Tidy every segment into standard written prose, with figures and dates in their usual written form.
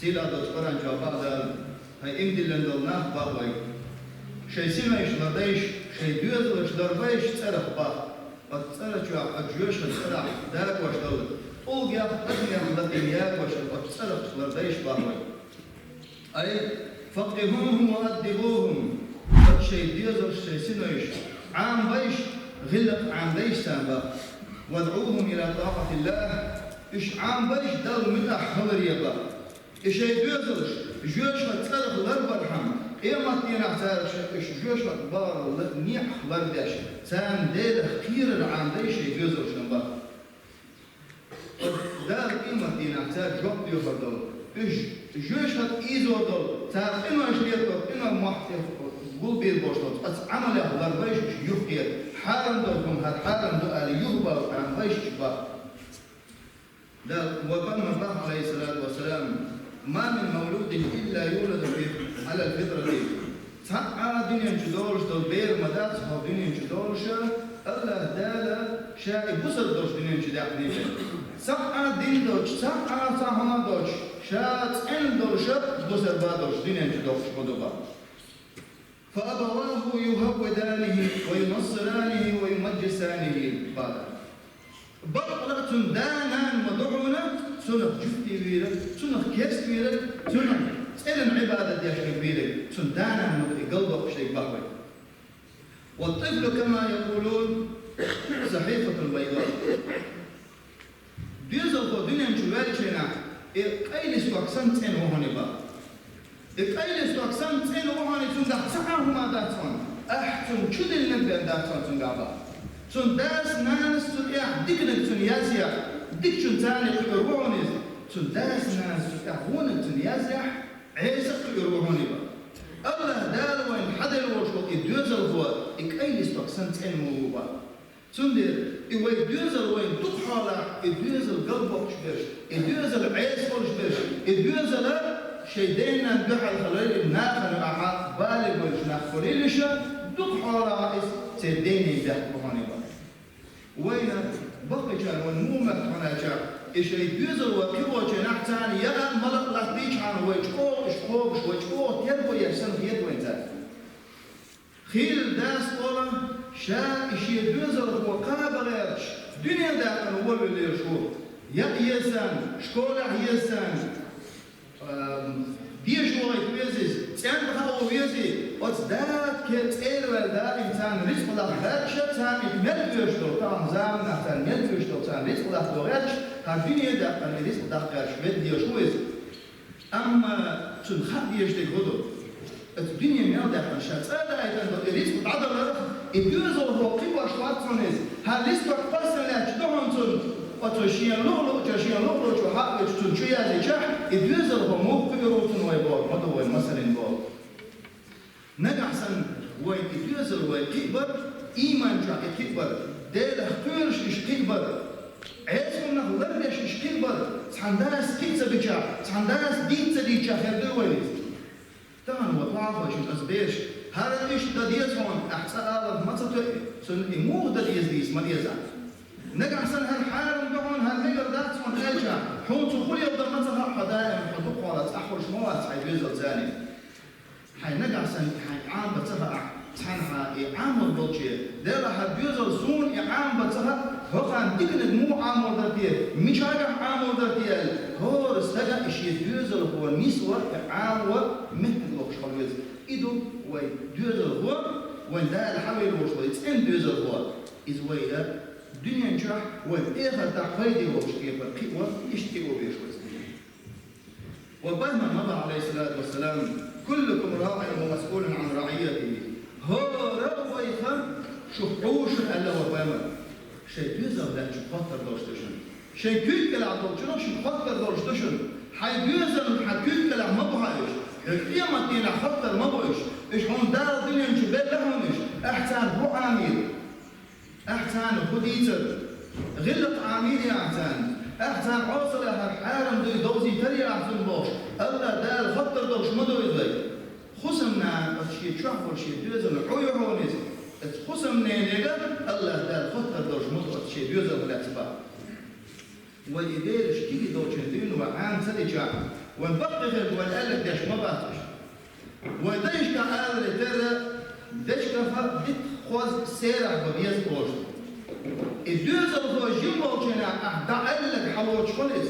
سيلا دوت قران جواب دال هاي امدلن دولنا باوي شي سيما يشلرديش شي دوز وشلرديش تصرخ با تصرخ اجوش تصرخ داك واش دول اوغيا قديا مدنيا واش تصرخ شلرديش باوي اي فقهوهم وادبوهم شي دوز شي سيما يش عام بيش غلق عام بيش سامبا وادعوهم الى طاعه الله اش عام بيش دل متاح خبريبا اش يدوزلش جوش تصرخ لربرحم إما تينا تعرف إيش جوش بار نيح بردش سام ديل خير العام ديش يجوزر شنبا دار إما تينا تعرف جوب يفردل إيش جوش إيزو دل تعرف إما شليتك إما محتف قول بير بوشتوت بس عمله بردش يفكر حرم دلكم هاد حرم دل يهبر عن ديش شبا دار وبن الله عليه الصلاة والسلام ما من مولود إلا يولد على الفطرة. ساعة دنيا جدولش دبير مدات ساعة دنيا جدولش الله دالا شاي بصر دوش دنيا جداح نيجي. ساعة دين دوش ساعة ساعة دوش شات إن دوش بصر بادوش دنيا جدولش بدوبا. فأبواه يهودانه وينصرانه ويمجسانه بعد. بقرة دانا مدعونا سنة جفتي ويرك سنة كيست ويرك سنة سألن عبادة يشرك ويرك سنة دانا مدعي قلبك شيء بحوي والطفل كما يقولون صحيفة البيضاء ديزل خو دنيا نشوال شينا إقايل استوكسان تين وهوني با إقايل استوكسان تين وهوني سنة سعاهما داتون أحتم شدل نبدأ داتون سنة سن داس ناس سن ديكنك سن ياسيا ديك شن تاني يروحونيز سن داس ناس هون سن ياسيا عيسى يروحوني با الله دار وين حدا يروحو يدوزل هو اي استوك سنتين مو با سن دير اي يدوزل وين تخالا يدوزل قلبك شبش يدوزل عيسى شبش يدوزل شيدين ندخل خلال ناخذ احد بالي وش ناخذيلش تخالا تديني ده بهوني با وين بقى كان ونمومة هنا جاء إيش يدوزل وكيوة جناحتان يلا ملك لطيش عن وجهه يدو يرسل يد وين زاد خيل داس طولا شاء إيش يدوزل وقابل غيرش دنيا داخل هو اللي يشوف يسان شكولا يسان ديش هو يتوزز تنبها هو يزي وتدات كتير ولا إنسان رزق الله هرش تام يتمل فيشتو تام زام نحتاج مل فيشتو تام رزق الله دورش هالدنيا ده أن رزق الله هرش بدي يشوز أما شن خد يشتي خدو الدنيا ما ده عن شات هذا أيضا رزق عدم رزق يدوز الرقيب وشواتونيز هالرزق قصر لا تدهون تون وتشيان لولو تحقق تنشيا زيشح يدوز الرموق في روتون ويبور مدو مثلا بور نجحسن ويتجوزل ويكبر إيمان جاء يكبر دل اختيارش يكبر عيسونا غلبش يكبر تندرس كيتس بيجا تندرس ديتس ديجا هردو ويز تمام وطاعة شو أسبيش هذا إيش تديس هون أحسن هذا ما تطلع سن إمور تديس ديس ما ديزا نجحسن هالحارم دهون هالمجر دات هون ألجا حوت وخلي يبدأ مثلا حدائم حدوق ولا تأخر شموات حيجوزل ثاني حي نجحسن حي عام بتها تنها إعام الضجة ده هبيوزل سون إعام بتها هو كان دكنة مو عام ودرتيه مش هذا عام ودرتيه هو رستجا إشي بيوزل هو نسوة إعام ومثل لوش خلوز إدو ويدوزل هو وين ده الحوي لوش خلوز إن دوزل هو إز ويدا دنيا نجح وإخر تحفيدي لوش كيف القوة يشتكوا بيشوز وبما مضى عليه الصلاة والسلام كلكم راع ومسؤول عن رعيته هو روى يفهم شحوش ألا وبما شيء يزال لا شخاطر دوشتشن شيء كيكل عطوشنا شخاطر دوشتشن حي يزال حكيكل ما بهايش القيامة دينا خطر ما بهايش إيش هم دار الدنيا نشبه لهم إيش أحسن هو عامل أحسن خديتر غلط عامل يا أحسن أحسن عاصر هالحارم دي دوزي تري أحسن باش الله دار خطر دوش ما دوزي خصمنا الشيء شافوا الشيء دوزن عيو هونيز خصمنا نيجا الله دار خطر دوش ما دوش شيء دوزن ولا تبا ويدير شكي دوش دين وعام سديجا ونبقي خير ونقلب ديش ما باتش وديش كعال ترى ديش كفا ديت خوز سيرح ببيز بوش الدوز الخو جيمو كنا أهدألك حلوش خلص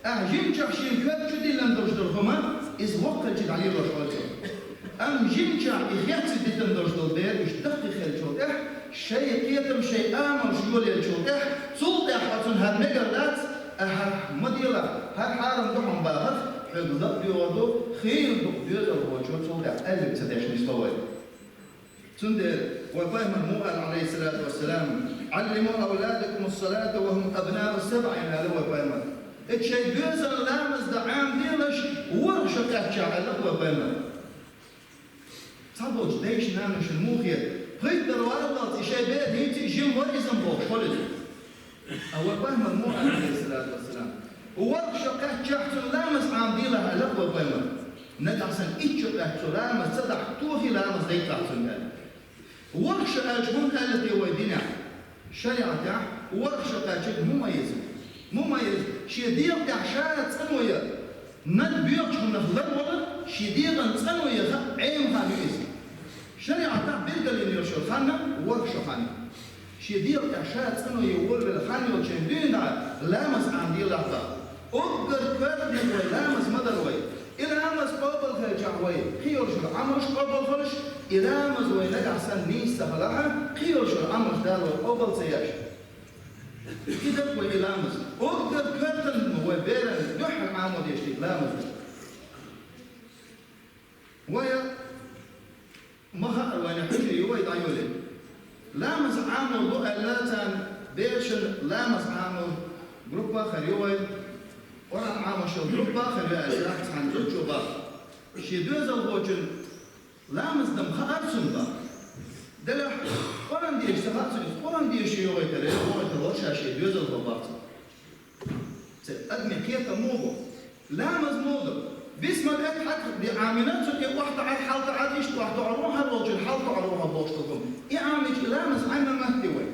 أهجم شخشين كد شدي لم درش درخما إز وقت جد عليه روش خلص أم جيمشا إخيات سديتم درش دلبير إش دقي خير شوت شيء قيتم شيء آمن شيولي شوت صوت حاتون هاد مجرات مديلا هاد حارم دحم باغر حقدق بيوضو خير دق بيوض الوجود صوت ألب تدش مستوي تندر وقال مرموء عليه الصلاة والسلام علموا أولادكم الصلاة وهم أبناء السبع هذا هو قال الشيء بيوزن لامز دعام ديلش ورشقات شعر هو قال صابوش ديش نامش الموخية قيد دروارات إشي بيت هيتي جيم ورزم بوش خلد أول قال مرموء عليه الصلاة والسلام ورشقات شعر لامز عام ديلها هو قال ندعسن إيشقات لامز صدح توخي لامز ديت عسن ورش أجمون التي ودينا شريعة ورش أجد مميز شديق دعشات سنوية ندبيق شون نخلق شديق سنوية عين خاليز شريعة بيرجل ينشر خانة ورش خانة شديق دعشات سنوية ول بالخانة وشندين لامس عندي لحظة أقدر كرد نقول لامس مدروي إلى أمس قبل خيجاوي خير شو عمرش قبل خلش إلى أمس وينجع سنين سفلها خير شو عمرش دارو قبل سياش كده وإلى أمس أقدر كرتن وبيرن يح عمود يشتي لامس ويا مها وين حجي يوي دايولي لامس عمود ضوء اللاتان بيرشن لامس عمود جروبا خريوي ورا عام شو جروبا خليها راح عن جوجوبا شي دوز الوجن لامس دم خارسون با دلا قران دي اشتغلت قران دي شي يوي ترى هو تروش شي دوز الوبات ادمي كيتا موبو لامس مودو باسم الات حتى بعاملات سكي واحده على حالته عاد يشتو واحده عروها الوجن حالته عروها بوشتكم اي عامل لامس عنا ما تدوي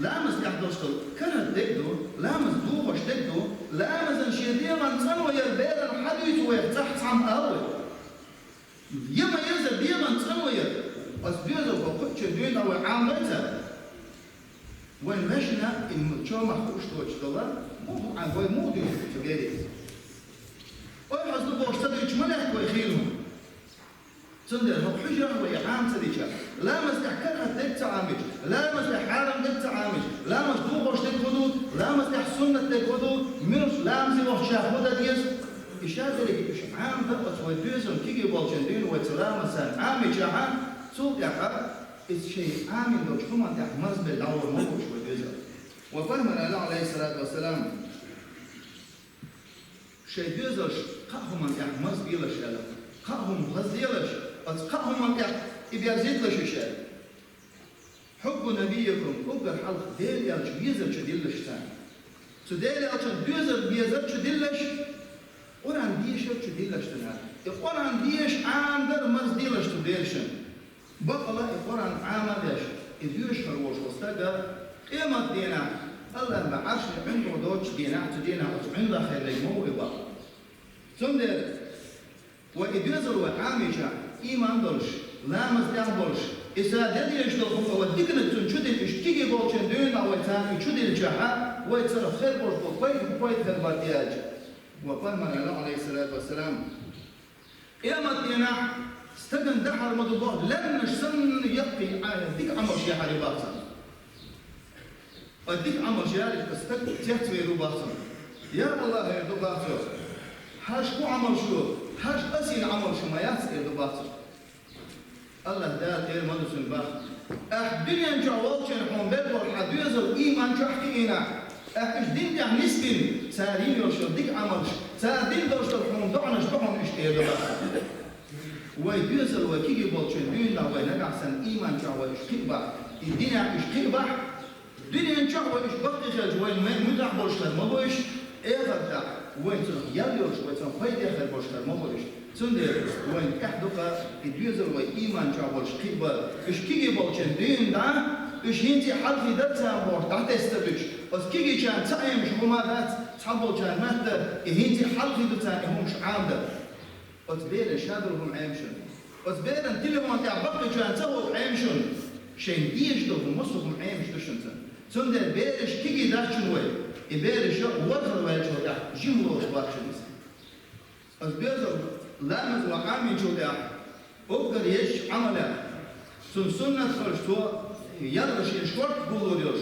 لامس يحضرشتو كانت تقدو لامس دوغش تقدو لامس شديغا تنو يربيرا حدو يتوي تحت عم أول يما يزل ديغا تنو ير بس بيزل وقتش دوين أو عاملتا وين مشنا إن شو ما خوش توش دولار مو عن قوي مو ديو تبيري أي حصل بوشتدو يجملها كوي خيلهم تندر هو حجرة ويعام سديشة لا مسح كرها تك تعامج لا مسح حرم تك تعامج لا مسح دوغش تك حدود لا مسح سنة تك حدود منش لا مسح وحشة خدا ديس إشارة لك إيش عام ضبط وديسون كيجي بالجندين وتسلام سان عامج عام صوت يحب الشيء عامل لو شو ما تحمس بالدور ما هوش وديسون وفهم الله عليه الصلاة والسلام شيء ديزش قهم من تحمس بيلش هذا قهم غزيلش بس قهم من يبيزيد لش شيء حب نبيكم حب الحلق ديل يالش بيزر شديلش ثاني سو ديل يالش بيزر شديلش وران ديش شديلش ثاني القرآن ديش عامدر مز ديلش تديرشن بقى الله القرآن عامدش إديوش فروش وستجا قيمة دينا الله ما عرش عنده دوتش دينا عنده خير الموهبة ثم وإديوزر وعامجة إيمان دولش لامز دولش إذا ددي يشتغل وديكنا تنشدل إشتيجي بولشن دون أو تاني يشدل جها ويتصرف خير بولش بقيت خير باتياج وقال من الله عليه الصلاة والسلام يا مدينة استجن دحر مضبوط لن نشسن يقي ديك عمر شيء حريباتنا وديك عمر شيء استجن تحتوي روباتنا يا الله يا روباتنا هاش كو عمر شو هاش أسين عمر شو ما ياسك روباتنا الله دار غير مدرس الباخ الدنيا جوالشن حون بدر حديث الإيمان جحكينا الدين ده نسبين سارين يرشل ديك عمرش سارين درشل حون دعنش بحون إشتير دباخ ويديز الوكيل بالشن دين ده وينجع سن إيمان جوا إشتيبا الدنيا إشتيبا الدنيا جوا إش بقي خرج وين مدح برشل ما بوش إيه وين تروح ياليوش وين تروح فايد يخرج برشل ما بوش سندر وين كحدقة الديوزر وإيمان جابولش كيبل إيش كيجي بالشن دين ده إيش هنتي حد في دتها بور تحت استبلش بس كيجي كان تعيم شو ما ذات تحبوا كان مهدا هنتي حلقي دتاني هم شعامدا وتبيل شادرهم عيمشن وتبيل ان تلهم تعبقي كان تهو عيمشن شين ديش دوهم مصرهم عيمش دشنتا سند بيرش كيجي داشن وي يبيرش وقر ويل شو دا جيمو واكشنز وتبيل لامز وعامي شو دا وقر يش عمله سنة خرجتو يلا شيء شورت بولوريوش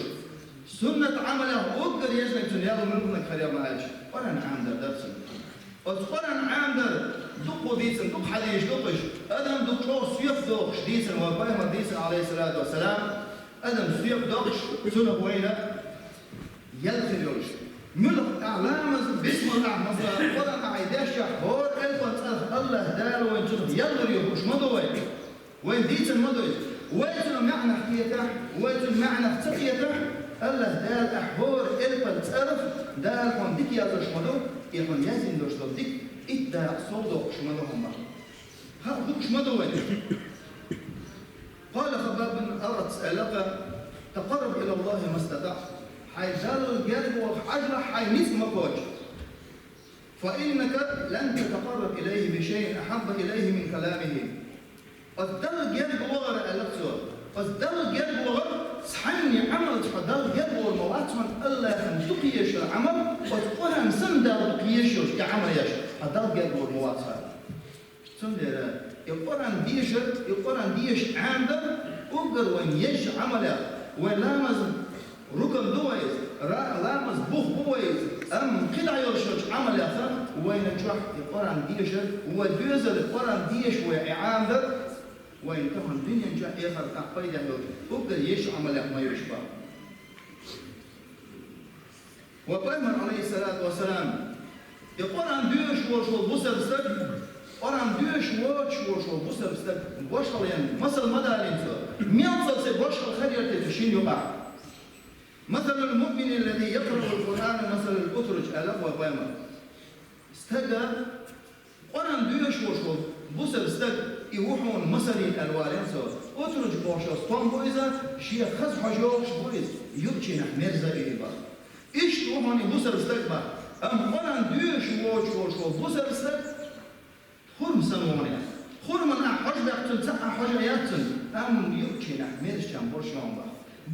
سنة عمله وقر يجنك سن يلا منك خليا ما هاش ولا نعمدر درسن وتقرن عمدر دقو ديسن دق حديش دقش ادم دق شو سيف دقش ديسن وبايما ديسن عليه الصلاة والسلام ادم سيف دقش سنة وينه يلخيوش ملق اعلام بسم الله مثلا قرن عيداش هور الفت الله دار وين تشوف يلا ريوش مدوي وين ديسن مدوي وين معنى حكيته وين معنى تقيته الله دال أحبور إلفل تعرف دال هم ديك يا زشمدو يكون يزين دوش ديك إدى صودو شمدو هم ها دوك شمدو وين قال خباب بن أرد سألك تقرب إلى الله ما استطاع حيجال القلب وحجر حيميس مكوج فإنك لن تتقرب إليه بشيء أحب إليه من كلامه الدل قلب وغر ألقصه الدل قلب وغر صحني عمل تفضل قلب والمواتمن الله يخمسوكيش العمل وتقولها مسندر بقيش كعمل يش الدل قلب والمواتمن سندر يقولن ديش عامدر أقر وين يش عمله وين لامز ركن دويز لامز بوخ بويز أم قطع يرشج عمل يخر وين تروح يقولن ديش ودوزر يقولن ديش وعامدر وين كمان الدنيا جاء آخر تقبيل يهود أقدر يش عمله ما يشبه وقيمر عليه الصلاة والسلام يقول عن ديش وشو بصر استك قرن ديش وشو بصر استك وشو يعني مثل مدى الإنسان ميانصل سبوشو خير تشين يقع مثل المؤمن الذي يقرأ القرآن مثل الأترج ألف وقيمر استجى قرن ديش وشو بصر استك يوحون مصري الوالين سو أترج بوشو ستون بويزا شيء خز حجوش بويز يبكي نحمر زي إبا إيش توهاني بصر استك با أم قرن ديش وشو بصر استك خرم سنوانيا خرم أنا حج بيقتل سقع حجياتن أم يبكي نحمر شام برشام با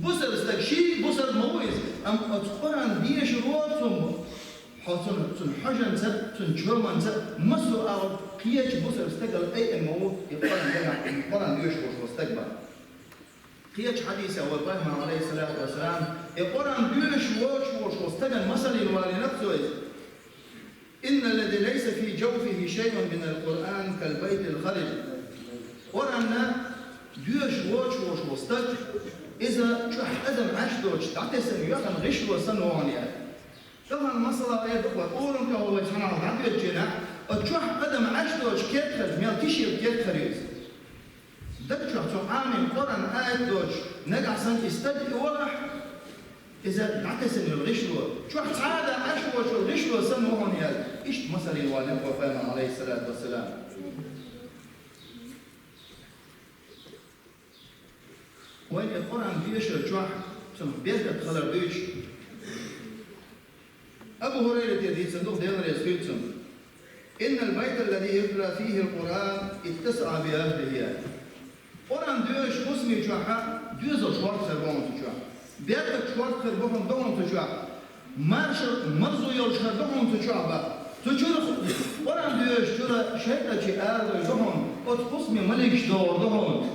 بصر استك شيء بصر مويز أم قرن ديش روتهم حاصل حجن سن شرمان مسو أو قياش بصر استقبل أي الموت يقولن ديش وش استقبل قياش حديث أول قائمة عليه الصلاة والسلام يقولن ديش وش استقبل مثل الوالي نفسه إن الذي ليس في جوفه شيء من القرآن كالبيت الخرب قرأنا ديش وش استقبل إذا شو أدم عاش دوش تعتسن يقن غش وسنوانيا طبعا المسألة هي دقة أولم كهو سبحانه وتعالى الجناح أتشوح قدم عشتوش كيف خرج ميال تشير كيف خريز دكتور تعامل قرن آية دوش نقع سنت استدعي ورح إذا نعتسن الغشوة شو تعالى عشوش الغشوة سنوهن يال إيش مثل الوالد وفانا عليه الصلاة والسلام وين القرآن بيشر شوح سمح بيتك خلر بيش أبو هريرة يدي صندوق دينار يسكيتهم إن البيت الذي يتلى فيه القرآن اتسع بأهله قرآن ديوش قسمي شوحة ديوزر شوارت خربون تشوح بيتك شوارت خربون دون تشوح مرزو يولش خربون تشوح با تشوح قرآن ديوش ترى شهدة شئال دون قسمي ملكش دور دون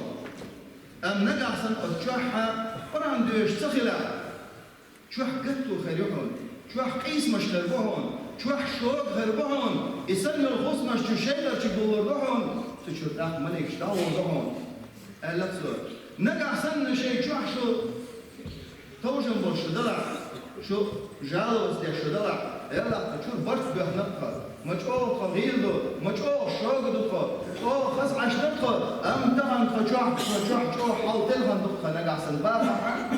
أم نقع سن أتشوحها قرآن ديوش تخلع شوح قتو خريحون شوح قيس مش خربون شوح شوق خربون يسمي الخص مش تشيلر تقولرهم تشوف أخ ملك شتاورهم قالت سور نقع سن شيء شوح شو توجن بوش دلع شو جالوس ده شو دلع يلا تشوف برد بهنقها مجأو قبيلو مجأو شوق دقة أو خص عش دقة أم تمن فشوح حاولتلها دقة نقع سن بارح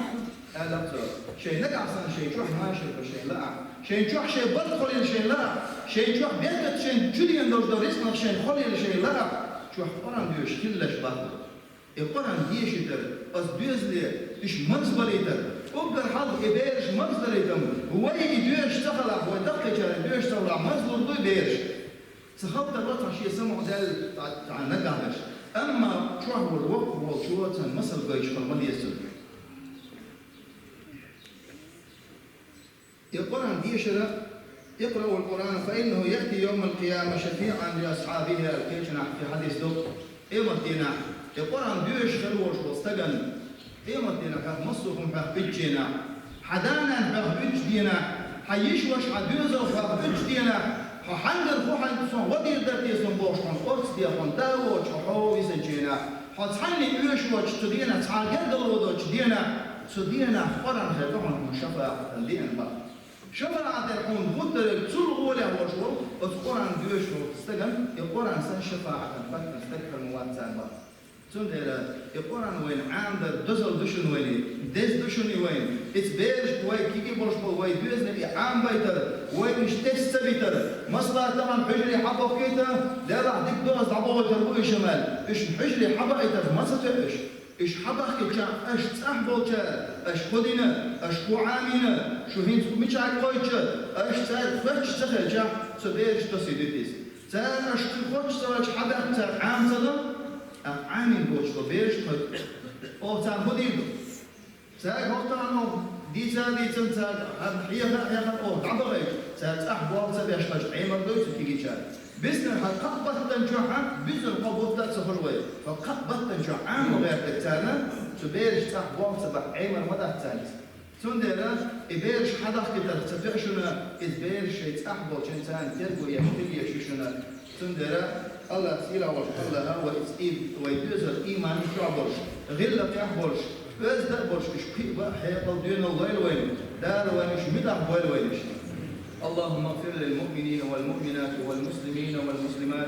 قالت سور شيء نقع سن شيء شوح ماشي بشيء لا شيء شوح شيء برد خليل شيء لا شيء شوح بيتك شيء جديان دوش دوريسنا شيء خليل شيء لا شوح قرن ديوش كلش بعض القرن ديش در أز بيزلي إيش مزبليتر وبدر حظ إبيرش مزبليتم هو يديش تخلع هو دقيقة يديش تخلع مزبل ضي بيرش سخبت الوطن شيء سمع دال عن نقعدش أما شو هو الوقت والشوط المسل قيش فرمال يسل القرآن ديشنا يقرأ القرآن فإنه يأتي يوم القيامة شفيعا لأصحابه الكيشنا في حديث دو إيمتنا القرآن ديش خلوش واستقن إيمتنا كان مصرهم فهبتشنا حدانا فهبتشنا حيشوش حدوزة فهبتشنا حنجر خوحن سون ودير درتي سون بوشون أرس ديخون داوش حو يسجينا حتحني يوشوش تدينا تعاقد الوضوش دينا قرآن هدوهم شفاعة دين بقى شفاعة الحون غدر تلغوا له وشو القرآن ديوشو استقن القرآن سن شفاعة فكر استكفر مواد سان تندر القرآن وين عامدر دزل دشن وين دز دشن وين اتبيرش وين كيكي برش وين دوزن عام بيتر وين مش تست بيتر مصلحة طبعا حجري حبا كيتا لا راح ديك دوز عبوه تربوي شمال ايش حجري حبا ايتر ما ستعيش ايش حبا كيتا ايش تسحبو تا ايش خدنا ايش قعامنا شو هين مش عقويتش ايش تاد فتش تخرج تبيرش تسيدتيس تا ايش تخرج تواج حبا تا عام تضم عامل بوش وبيرش أو تعبدينه ساق وقتانو دي تنتاج هي أو تعبريك سأتأحبوا سبيش حج عمر دوت تيجي شال بسنا هالقبض تنجحها بسنا القبض تسهروي فالقبض تنجح عام وغير تكتانا تبيرش تأحبوا سبح عمر مدى الثالث تندرج إبيرش حدا كتر تفعشنا إبيرش يتأحبوا شنتان تربو يشتري يشوشنا تندرج الله سيلا وشكلها ويدوز الإيمان يعبرش غلة يعبرش بس دعبرش إشقيبة حيقل دين الله الوين دار وينش مدح والوينش اللهم اغفر للمؤمنين والمؤمنات والمسلمين والمسلمات